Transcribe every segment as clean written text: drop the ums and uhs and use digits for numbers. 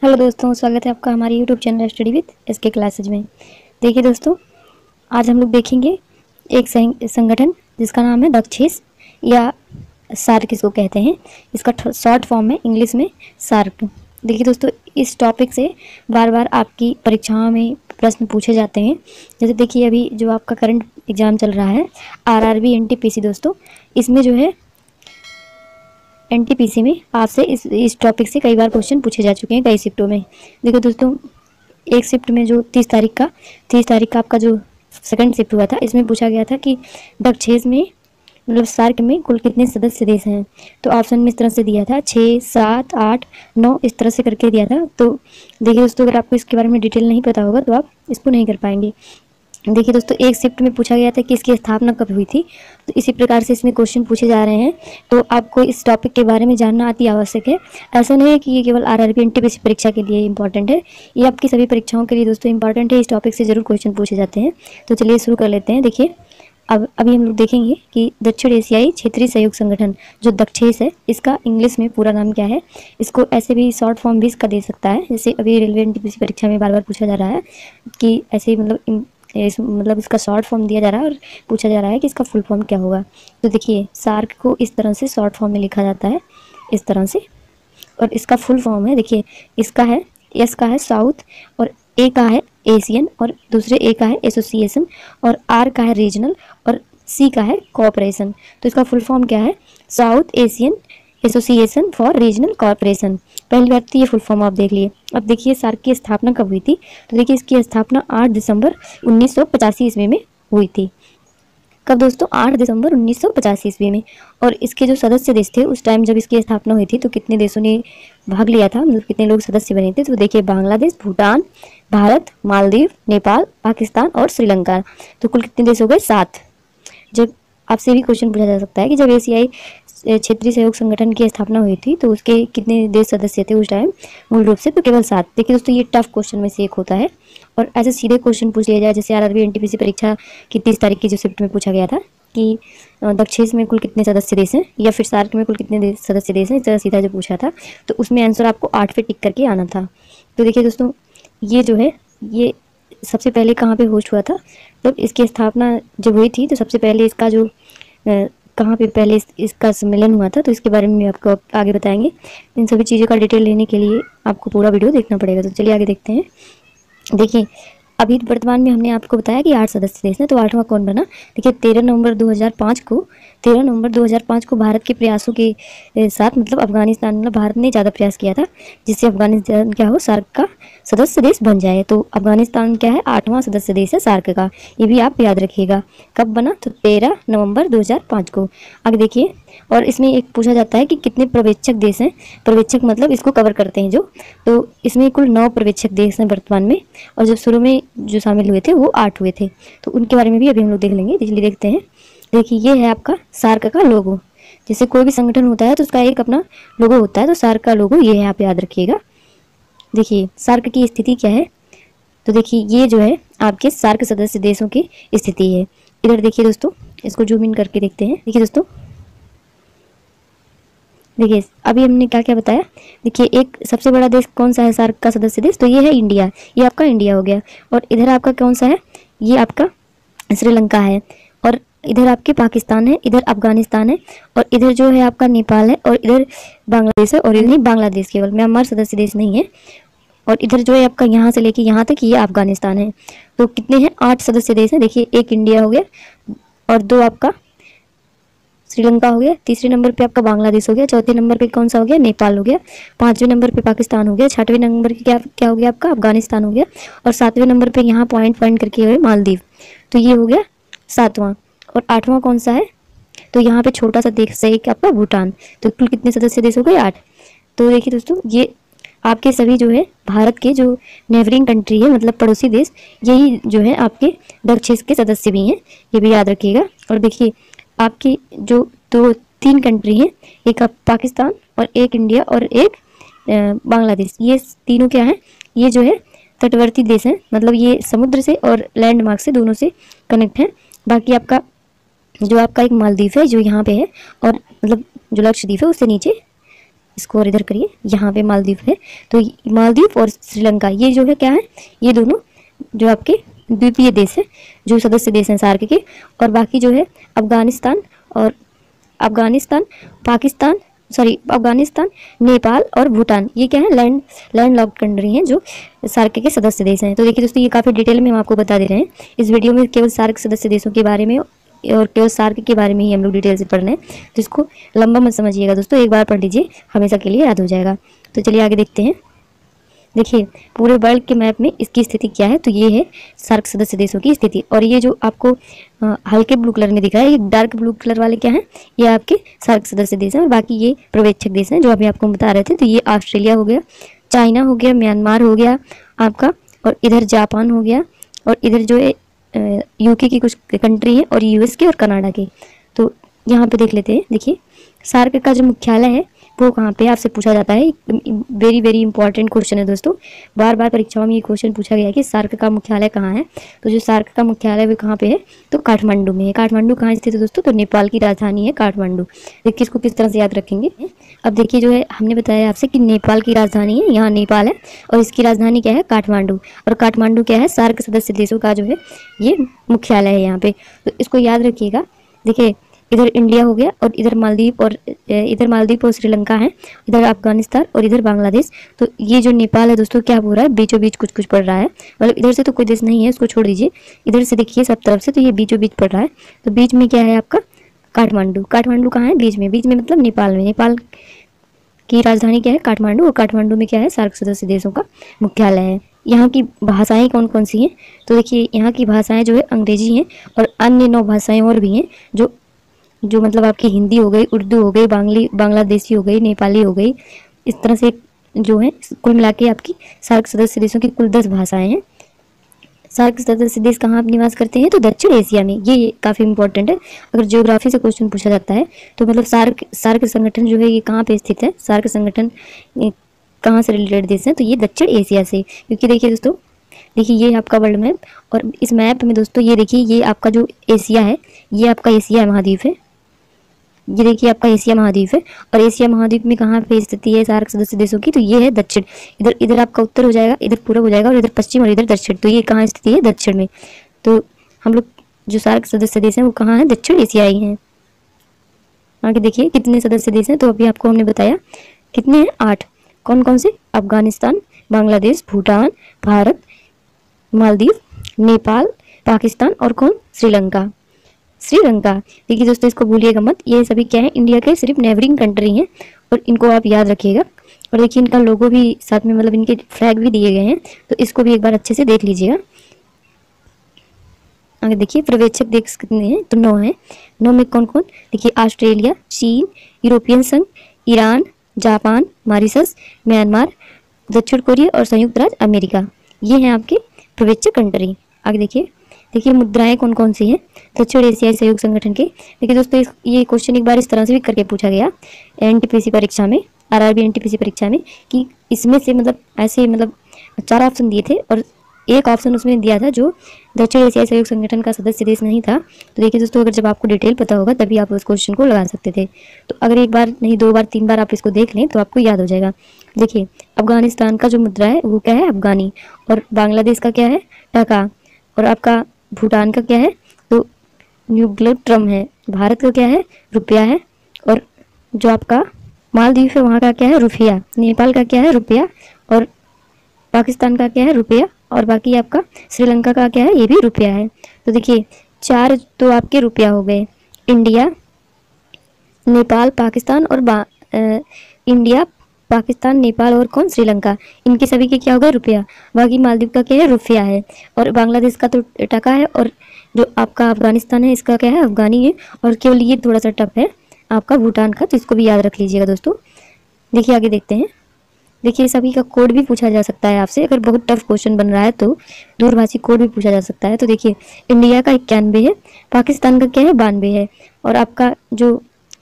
Hello दोस्तों, स्वागत है आपका हमारे YouTube channel study with SK classes में। देखिए दोस्तों, आज हम लोग देखेंगे एक संगठन जिसका नाम है दक्षेस या सार्क इसको कहते हैं। इसका शॉर्ट फॉर्म है इंग्लिश में सार्क। देखिए दोस्तों, इस टॉपिक से बार बार आपकी परीक्षाओं में प्रश्न पूछे जाते हैं। जैसे देखिए, अभी जो आपका करंट एग्ज़ाम चल रहा है आरआरबी एनटीपीसी दोस्तों, इसमें जो है एनटीपीसी में आपसे इस टॉपिक से कई बार क्वेश्चन पूछे जा चुके हैं कई शिफ्टों में। देखो दोस्तों, एक शिफ्ट में जो 30 तारीख का आपका जो सेकंड शिफ्ट हुआ था, इसमें पूछा गया था कि दक्षेस में मतलब सार्क में कुल कितने सदस्य देश हैं। तो ऑप्शन में इस तरह से दिया था 6, 7, 8, 9 इस तरह से करके दिया था। तो देखिए दोस्तों, अगर आपको इसके बारे में डिटेल नहीं पता होगा तो आप इसको नहीं कर पाएंगे। देखिए दोस्तों, एक शिफ्ट में पूछा गया था कि इसकी स्थापना कब हुई थी, तो इसी प्रकार से इसमें क्वेश्चन पूछे जा रहे हैं। तो आपको इस टॉपिक के बारे में जानना अति आवश्यक है। ऐसा नहीं है कि ये केवल आरआरबी एनटीपीसी परीक्षा के लिए इंपॉर्टेंट है, ये आपकी सभी परीक्षाओं के लिए दोस्तों इंपॉर्टेंट है। इस टॉपिक से जरूर क्वेश्चन पूछे जाते हैं। तो चलिए शुरू कर लेते हैं। देखिए, अभी हम लोग देखेंगे कि दक्षिण एशियाई क्षेत्रीय सहयोग संगठन जो दक्षेस है, इसका इंग्लिश में पूरा नाम क्या है। इसको ऐसे भी शॉर्ट फॉर्म भी इसका दे सकता है। जैसे अभी रेलवे एनटीपीसी परीक्षा में बार बार पूछा जा रहा है कि ऐसे ही मतलब इसका शॉर्ट फॉर्म दिया जा रहा है और पूछा जा रहा है कि इसका फुल फॉर्म क्या होगा। तो देखिए, सार्क को इस तरह से शॉर्ट फॉर्म में लिखा जाता है, इस तरह से। और इसका फुल फॉर्म है, देखिए इसका है, एस का है साउथ, और ए का है एशियन, और दूसरे ए का है एसोसिएशन, और आर का है रीजनल, और सी का है कोऑपरेशन। तो इसका फुल फॉर्म क्या है, south Asian association for regional cooperation. पहली बात तो ये फुल फॉर्म आप देख लिए। अब देखिए, सार्क की स्थापना कब हुई थी। तो देखिए, इसकी स्थापना 8 दिसंबर 1985 ईस्वी में हुई थी। कब दोस्तों, 8 दिसंबर 1985 ईस्वी में। और इसके जो सदस्य देश थे उस टाइम जब इसकी स्थापना हुई थी, तो कितने देशों ने भाग लिया था, मतलब कितने लोग सदस्य बने थे। तो देखिए, बांग्लादेश, भूटान, भारत, मालदीव, नेपाल, पाकिस्तान और श्रीलंका। तो कुल कितने देश हो गए, 7। जब आपसे भी क्वेश्चन पूछा जा सकता है कि जब एशियाई क्षेत्रीय सहयोग संगठन की स्थापना हुई थी तो उसके कितने देश सदस्य थे उस टाइम, मूल रूप से तो केवल 7। देखिए दोस्तों, ये टफ क्वेश्चन में से एक होता है। और ऐसे सीधे क्वेश्चन पूछ लिया जाए, जैसे आरआरबी एनटीपीसी परीक्षा की 30 तारीख की जो शिफ्ट में पूछा गया था कि दक्षेस में कुल कितने सदस्य देश हैं, या फिर सार्क में कुल कितने सदस्य देश हैं, इस तरह सीधा जो पूछा था, तो उसमें आंसर आपको 8 पे टिक करके आना था। तो देखिए दोस्तों, ये जो है ये सबसे पहले कहाँ पे होस्ट हुआ था, जब इसकी स्थापना जब हुई थी तो सबसे पहले इसका जो कहाँ पे पहले इसका सम्मेलन हुआ था, तो इसके बारे में आपको आगे बताएंगे। इन सभी चीज़ों का डिटेल लेने के लिए आपको पूरा वीडियो देखना पड़ेगा। तो चलिए आगे देखते हैं। देखिए, अभी वर्तमान में हमने आपको बताया कि 8 सदस्य देश हैं, तो 8वां कौन बना। देखिए, 13 नवंबर 2005 को भारत के प्रयासों के साथ, मतलब अफगानिस्तान, मतलब भारत ने ज़्यादा प्रयास किया था जिससे अफगानिस्तान क्या हो, सार्क का सदस्य देश बन जाए। तो अफगानिस्तान क्या है, 8वां सदस्य देश है सार्क का। ये भी आप याद रखिएगा। कब बना, तो 13 नवंबर 2005 को। आगे देखिए, और इसमें एक पूछा जाता है कि कितने पर्यवेक्षक देश हैं। पर्यवेक्षक मतलब इसको कवर करते हैं जो, तो इसमें कुल 9 पर्यवेक्षक देश हैं वर्तमान में, और जब शुरू में जो शामिल हुए थे वो 8 हुए थे। तो उनके बारे में भी अभी हम लोग देख लेंगे। इसलिए देखते हैं। देखिए, ये है आपका सार्क का लोगो। जैसे कोई भी संगठन होता है तो उसका एक अपना लोगो होता है, तो सार्क का लोगो ये है, आप याद रखिएगा। देखिए, सार्क की स्थिति क्या है। तो देखिए, ये जो है आपके सार्क सदस्य देशों की स्थिति है। इधर देखिए दोस्तों, इसको जूम इन करके देखते हैं। देखिए दोस्तों, देखिए अभी हमने क्या क्या बताया। देखिए, एक सबसे बड़ा देश कौन सा है सार्क का सदस्य देश, तो ये है इंडिया। ये आपका इंडिया हो गया। और इधर आपका कौन सा है, ये आपका श्रीलंका है। और इधर आपके पाकिस्तान है, इधर अफगानिस्तान है, और इधर जो है आपका नेपाल है, और इधर बांग्लादेश है। और इधर नहीं, बांग्लादेश केवल, म्यांमार सदस्य देश नहीं है। और इधर जो है आपका यहाँ से लेके यहाँ तक ये अफगानिस्तान है। तो कितने हैं, 8 सदस्य देश हैं। देखिए, एक इंडिया हो गया, और 2 आपका श्रीलंका हो गया, तीसरे नंबर पे आपका बांग्लादेश हो गया, चौथे नंबर पे कौन सा हो गया, नेपाल हो गया, 5वें नंबर पे पाकिस्तान हो गया, 6वें नंबर पे क्या हो गया आपका अफगानिस्तान हो गया, और 7वें नंबर पे यहाँ पॉइंट करके हुए मालदीव। तो ये हो गया 7वां। और 8वां कौन सा है, तो यहाँ पे छोटा सा देश है एक आपका भूटान। तो कुल कितने सदस्य देश हो गए, 8। तो देखिए दोस्तों, ये आपके सभी जो है भारत के जो नेबरिंग कंट्री है, मतलब पड़ोसी देश, यही जो है आपके दक्षेस के सदस्य भी हैं, ये भी याद रखिएगा। और देखिए, आपकी जो 3 कंट्री हैं, एक पाकिस्तान और एक इंडिया और एक बांग्लादेश, ये तीनों क्या हैं, ये जो है तटवर्ती देश हैं, मतलब ये समुद्र से और लैंडमार्क से दोनों से कनेक्ट हैं। बाकी आपका जो आपका एक मालदीव है जो यहाँ पे है, और मतलब जो लक्षद्वीप है उससे नीचे इसको और इधर करिए, यहाँ पे मालदीव है। तो मालदीव और श्रीलंका ये जो है क्या है, ये दोनों जो आपके द्वीपीय देश है, जो सदस्य देश हैं सार्क के। और बाकी जो है अफगानिस्तान और अफगानिस्तान, नेपाल और भूटान, ये क्या है, लैंड लॉक्ड कंट्री हैं जो सार्क के सदस्य देश हैं। तो देखिए दोस्तों, ये काफ़ी डिटेल में हम आपको बता दे रहे हैं इस वीडियो में, केवल सार्क सदस्य देशों के बारे में और केवल सार्क के बारे में ही हम लोग डिटेल से पढ़ रहे हैं। तो इसको लंबा मत समझिएगा दोस्तों, एक बार पढ़ लीजिए, हमेशा के लिए याद हो जाएगा। तो चलिए आगे देखते हैं। देखिए पूरे वर्ल्ड के मैप में इसकी स्थिति क्या है, तो ये है सार्क सदस्य देशों की स्थिति। और ये जो आपको हल्के ब्लू कलर में दिख रहा है, ये डार्क ब्लू कलर वाले क्या हैं, ये आपके सार्क सदस्य देश हैं। और बाकी ये पर्यवेक्षक देश हैं जो अभी आपको बता रहे थे। तो ये ऑस्ट्रेलिया हो गया, चाइना हो गया, म्यांमार हो गया आपका, और इधर जापान हो गया, और इधर जो है यूके की कुछ कंट्री है, और यूएस के और कनाडा के। तो यहाँ पे देख लेते हैं। देखिए सार्क का जो मुख्यालय है वो कहाँ पे, आपसे पूछा जाता है। वेरी वेरी इंपॉर्टेंट क्वेश्चन है दोस्तों, बार बार परीक्षाओं में ये क्वेश्चन पूछा गया है कि सार्क का मुख्यालय कहाँ है। तो जो सार्क का मुख्यालय वो कहाँ पे है, तो काठमांडू में है। काठमांडू कहाँ स्थित है दोस्तों, तो नेपाल की राजधानी है काठमांडू। देखिए इसको किस तरह से याद रखेंगे। अब देखिए जो है हमने बताया आपसे कि नेपाल की राजधानी है, यहाँ नेपाल है, और इसकी राजधानी क्या है, काठमांडू। और काठमांडू क्या है, सार्क सदस्य देशों का जो है ये मुख्यालय है यहाँ पे। तो इसको याद रखिएगा। देखिए इधर इंडिया हो गया, और इधर मालदीव और श्रीलंका है, इधर अफगानिस्तान और इधर बांग्लादेश। तो ये जो नेपाल है दोस्तों क्या हो रहा है, बीचों बीच कुछ कुछ पड़ रहा है, मतलब इधर से तो कोई देश नहीं है, इसको छोड़ दीजिए। इधर से देखिए सब तरफ से, तो ये बीचों बीच पड़ रहा है। तो बीच में क्या है आपका, काठमांडू। काठमांडू कहाँ है, बीच में मतलब नेपाल में। नेपाल की राजधानी क्या है, काठमांडू, और काठमांडू में क्या है, सार्क सदस्य देशों का मुख्यालय है। यहाँ की भाषाएं कौन कौन सी हैं, तो देखिए यहाँ की भाषाएं जो है अंग्रेजी हैं, और अन्य 9 भाषाएं और भी हैं जो मतलब आपकी हिंदी हो गई, उर्दू हो गई, बांग्लादेशी हो गई, नेपाली हो गई। इस तरह से जो है कुल मिला के आपकी सार्क सदस्य देशों की कुल 10 भाषाएं हैं। सार्क सदस्य देश कहाँ निवास करते हैं, तो दक्षिण एशिया में। ये काफ़ी इंपॉर्टेंट है, अगर ज्योग्राफी से क्वेश्चन पूछा जाता है तो मतलब सार्क संगठन जो है ये कहाँ पे स्थित है, सार्क संगठन कहाँ से रिलेटेड देश है, तो ये दक्षिण एशिया से। क्योंकि देखिए दोस्तों, देखिए ये आपका वर्ल्ड मैप, और इस मैप में दोस्तों ये देखिए ये आपका जो एशिया है, ये आपका एशिया महाद्वीप है। ये देखिए आपका एशिया महाद्वीप है, और एशिया महाद्वीप में कहाँ पे स्थिति है सार्क सदस्य देशों की, तो ये है दक्षिण। इधर आपका उत्तर हो जाएगा, इधर पूरब हो जाएगा, और इधर पश्चिम, और इधर दक्षिण। तो ये कहाँ स्थिति है, दक्षिण में। तो हम लोग जो सार्क सदस्य देश हैं वो कहाँ है, दक्षिण एशियाई हैं। आगे देखिए कितने सदस्य देश हैं, तो अभी आपको हमने बताया कितने हैं, 8। कौन कौन से, अफगानिस्तान, बांग्लादेश, भूटान, भारत, मालदीव, नेपाल, पाकिस्तान, और कौन, श्रीलंका। देखिए दोस्तों इसको भूलिएगा मत, ये सभी क्या है, इंडिया के सिर्फ नेबरिंग कंट्री हैं, और इनको आप याद रखिएगा। और देखिए इनका लोगो भी साथ में, मतलब इनके फ्लैग भी दिए गए हैं, तो इसको भी एक बार अच्छे से देख लीजिएगा। आगे देखिए पर्यवेक्षक देश कितने हैं, तो 9 हैं। 9 में कौन कौन, देखिए ऑस्ट्रेलिया, चीन, यूरोपियन संघ, ईरान, जापान, मॉरिशस, म्यांमार, दक्षिण कोरिया और संयुक्त राज्य अमेरिका, ये हैं आपके पर्यवेक्षक कंट्री। आगे देखिए मुद्राएं कौन कौन सी हैं, दक्षिण एशियाई सहयोग संगठन के। देखिए दोस्तों ये क्वेश्चन एक बार इस तरह से भी करके पूछा गया एनटीपीसी परीक्षा में, आरआरबी एनटीपीसी परीक्षा में, कि इसमें से मतलब ऐसे 4 ऑप्शन दिए थे, और एक ऑप्शन उसमें दिया था जो दक्षिण एशियाई सहयोग संगठन का सदस्य देश नहीं था। तो देखिए दोस्तों अगर जब आपको डिटेल पता होगा तभी आप उस क्वेश्चन को लगा सकते थे। तो अगर एक बार नहीं 2 बार 3 बार आप इसको देख लें तो आपको याद हो जाएगा। देखिए अफगानिस्तान का जो मुद्रा है वो क्या है, अफगानी, और बांग्लादेश का क्या है, टका, और आपका भूटान का क्या है, तो न्यूक्लियर ट्रम है। भारत का क्या है, रुपया है, और जो आपका मालदीव है वहाँ का क्या है, रुपया। नेपाल का क्या है, रुपया, और पाकिस्तान का क्या है, रुपया, और बाकी आपका श्रीलंका का क्या है, ये भी रुपया है। तो देखिए 4 तो आपके रुपया हो गए, इंडिया, नेपाल, पाकिस्तान और इंडिया, पाकिस्तान, नेपाल और कौन, श्रीलंका, इनके सभी के क्या होगा, रुपया। बाकी मालदीव का क्या है, रुपया है, और बांग्लादेश का तो टका है, और जो आपका अफगानिस्तान है इसका क्या है, अफगानी है, और केवल ये थोड़ा सा टफ है आपका भूटान का, तो इसको भी याद रख लीजिएगा दोस्तों। देखिए आगे देखते हैं। देखिए सभी का कोड भी पूछा जा सकता है आपसे, अगर बहुत टफ क्वेश्चन बन रहा है तो दूरभाषी कोड भी पूछा जा सकता है। तो देखिए इंडिया का 91 है, पाकिस्तान का क्या है, 92 है, और आपका जो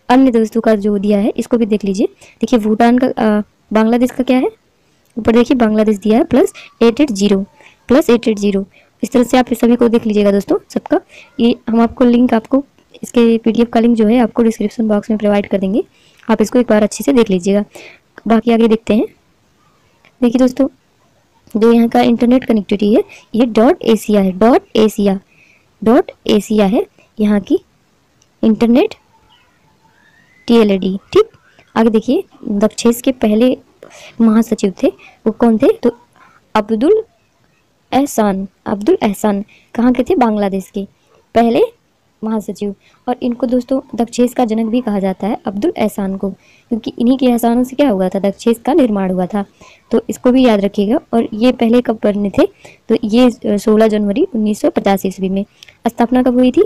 अन्य दोस्तों का जो दिया है इसको भी देख लीजिए। देखिए भूटान का, बांग्लादेश का क्या है, ऊपर देखिए बांग्लादेश दिया है +880, इस तरह से आप सभी को देख लीजिएगा दोस्तों सबका। ये हम आपको लिंक, आपको इसके PDF का लिंक जो है आपको डिस्क्रिप्शन बॉक्स में प्रोवाइड कर देंगे, आप इसको एक बार अच्छे से देख लीजिएगा। बाकी आगे देखते हैं। देखिए दोस्तों, जो यहाँ का इंटरनेट कनेक्टिविटी है ये .एशिया है, .एशिया है यहाँ की इंटरनेट TLD। ठीक, आगे देखिए, दक्षेस के पहले महासचिव थे वो कौन थे? तो अब्दुल एहसान कहाँ के थे? बांग्लादेश के पहले महासचिव। और इनको दोस्तों दक्षेस का जनक भी कहा जाता है, अब्दुल एहसान को, क्योंकि इन्हीं के एहसानों से क्या हुआ था? दक्षेस का निर्माण हुआ था। तो इसको भी याद रखिएगा। और ये पहले कब बने थे? तो ये 16 जनवरी 1985 ईस्वी में। स्थापना कब हुई थी?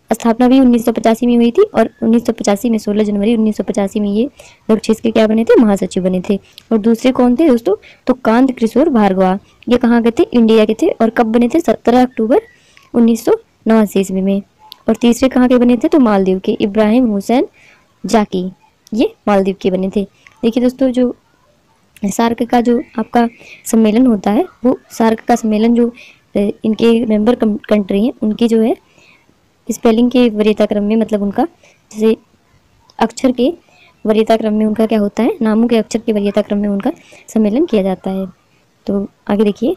स्थापना भी 1985 में हुई थी। और 1985 में 16 जनवरी 1985 में ये दक्षेस के क्या बने थे? महासचिव बने थे। और दूसरे कौन थे दोस्तों? तो कांत किशोर भार्गवा, ये कहाँ के थे? इंडिया के थे। और कब बने थे? 17 अक्टूबर 1989 ईस्वी में। और तीसरे कहाँ के बने थे? तो मालदीव के इब्राहिम हुसैन जाकी, ये मालदीव के बने थे। देखिए दोस्तों, जो सार्क का जो आपका सम्मेलन होता है, वो सार्क का सम्मेलन जो इनके मेंबर कंट्री हैं उनकी जो है स्पेलिंग के वरीयता क्रम में, मतलब उनका जैसे अक्षर के वरीयता क्रम में उनका क्या होता है? नामों के अक्षर के वरीयता क्रम में उनका सम्मेलन किया जाता है। तो आगे देखिए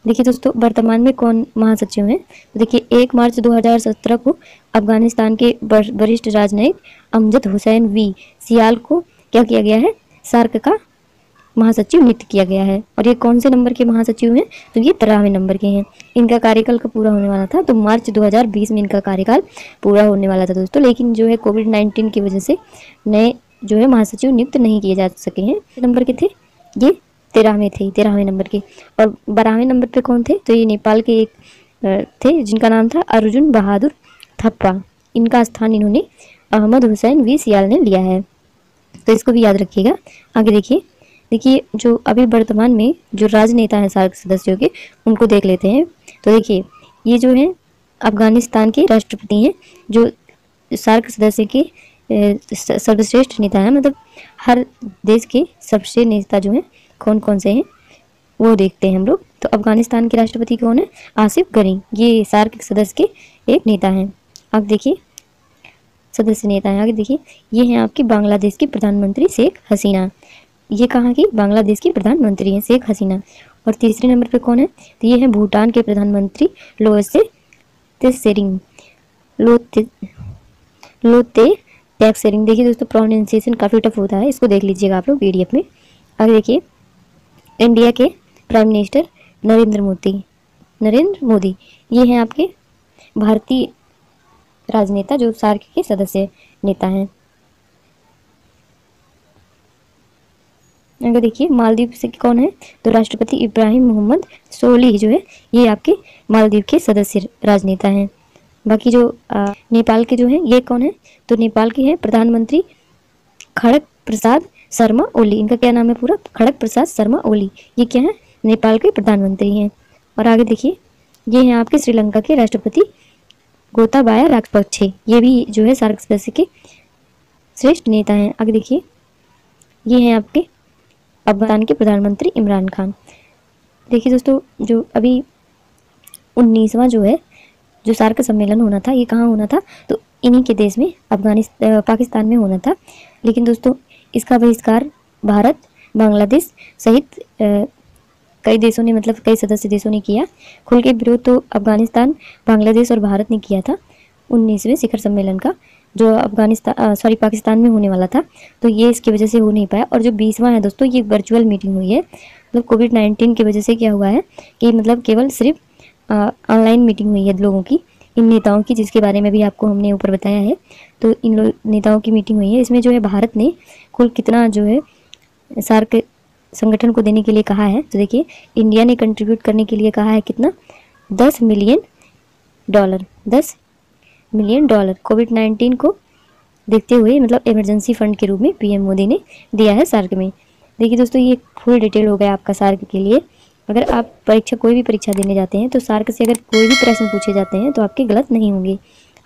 दोस्तों, वर्तमान में कौन महासचिव हैं? तो देखिए 1 मार्च 2017 को अफगानिस्तान के वरिष्ठ राजनयिक अमजद हुसैन वी सियाल को क्या किया गया है? सार्क का महासचिव नियुक्त किया गया है। और ये कौन से नंबर के महासचिव हैं? तो ये 13वें नंबर के हैं। इनका कार्यकाल कब पूरा होने वाला था? तो मार्च 2020 में इनका कार्यकाल पूरा होने वाला था दोस्तों। लेकिन जो है कोविड-19 की वजह से नए जो है महासचिव नियुक्त नहीं किए जा सके हैं। नंबर के थे ये 13वें नंबर के। और 12वें नंबर पे कौन थे? तो ये नेपाल के एक थे जिनका नाम था अर्जुन बहादुर थप्पा। इनका स्थान इन्होंने अहमद हुसैन वी सियाल ने लिया है। तो इसको भी याद रखिएगा। आगे देखिए जो अभी वर्तमान में जो राजनेता हैं सार्क सदस्यों के, उनको देख लेते हैं। तो देखिए ये जो है अफगानिस्तान के राष्ट्रपति हैं, जो सार्क सदस्य के सर्वश्रेष्ठ नेता हैं। मतलब हर देश के सबसे नेता जो हैं कौन कौन से हैं वो देखते हैं हम लोग। तो अफगानिस्तान के राष्ट्रपति कौन है? आसिफ गनी, ये सार्क सदस्य के एक नेता हैं। आगे देखिए सदस्य नेता हैं। आगे देखिए ये हैं आपकी बांग्लादेश की प्रधानमंत्री शेख हसीना। ये कहाँ की? बांग्लादेश की प्रधानमंत्री हैं शेख हसीना। और तीसरे नंबर पे कौन है? तो ये हैं भूटान के प्रधानमंत्री लोते त्शेरिंग, लोते त्शेरिंग। देखिए दोस्तों प्रोनाउंसिएशन काफ़ी टफ होता है, इसको देख लीजिएगा आप लोग PDF में। आगे देखिए इंडिया के प्राइम मिनिस्टर नरेंद्र मोदी, ये हैं आपके भारतीय राजनेता जो सार्क के सदस्य नेता हैं। अगर देखिए मालदीव से कौन है? तो राष्ट्रपति इब्राहिम मोहम्मद सोलिह जो है ये आपके मालदीव के सदस्य राजनेता हैं। बाकी जो नेपाल के जो हैं ये कौन है? तो नेपाल के हैं प्रधानमंत्री खड़ग प्रसाद शर्मा ओली। इनका क्या नाम है पूरा? खड़ग प्रसाद शर्मा ओली। ये क्या है? नेपाल के प्रधानमंत्री हैं। और आगे देखिए ये हैं आपके श्रीलंका के राष्ट्रपति गोताबाया राजपक्षे, ये भी जो है सार्क सदस्य के श्रेष्ठ नेता हैं। आगे देखिए ये हैं आपके अफगानिस्तान के प्रधानमंत्री इमरान खान। देखिए दोस्तों जो अभी 19वां जो है जो सार्क सम्मेलन होना था, ये कहाँ होना था? तो इन्हीं के देश में पाकिस्तान में होना था। लेकिन दोस्तों इसका बहिष्कार भारत, बांग्लादेश सहित कई देशों ने, मतलब कई सदस्य देशों ने किया। खुल के विरोध तो अफगानिस्तान, बांग्लादेश और भारत ने किया था 19वें शिखर सम्मेलन का, जो पाकिस्तान में होने वाला था। तो ये इसकी वजह से हो नहीं पाया। और जो 20वां है दोस्तों ये वर्चुअल मीटिंग हुई है। मतलब कोविड-19 की वजह से क्या हुआ है कि मतलब केवल सिर्फ ऑनलाइन मीटिंग हुई है लोगों की, इन नेताओं की, जिसके बारे में भी आपको हमने ऊपर बताया है। तो इन नेताओं की मीटिंग हुई है। इसमें जो है भारत ने कुल कितना जो है सार्क संगठन को देने के लिए कहा है? तो देखिए इंडिया ने कंट्रीब्यूट करने के लिए कहा है कितना? $10 मिलियन, $10 मिलियन कोविड-19 को देखते हुए, मतलब इमरजेंसी फंड के रूप में PM मोदी ने दिया है सार्क में। देखिए दोस्तों ये फुल डिटेल हो गया आपका सार्क के लिए। अगर आप कोई भी परीक्षा देने जाते हैं तो सार्क से अगर कोई भी प्रश्न पूछे जाते हैं तो आपके गलत नहीं होंगे।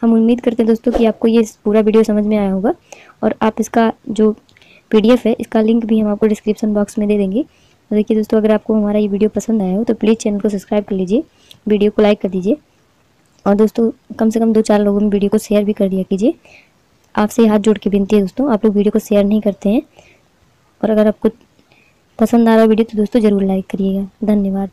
हम उम्मीद करते हैं दोस्तों कि आपको ये पूरा वीडियो समझ में आया होगा। और आप इसका जो PDF है इसका लिंक भी हम आपको डिस्क्रिप्शन बॉक्स में दे देंगे। तो देखिए दोस्तों अगर आपको हमारा ये वीडियो पसंद आया हो तो प्लीज़ चैनल को सब्सक्राइब कर लीजिए, वीडियो को लाइक कर दीजिए और दोस्तों कम से कम 2-4 लोगों में वीडियो को शेयर भी कर दिया कीजिए। आपसे हाथ जोड़ के विनती है दोस्तों, आप लोग वीडियो को शेयर नहीं करते हैं और अगर आपको पसंद आ रहा वीडियो तो दोस्तों ज़रूर लाइक करिएगा। धन्यवाद।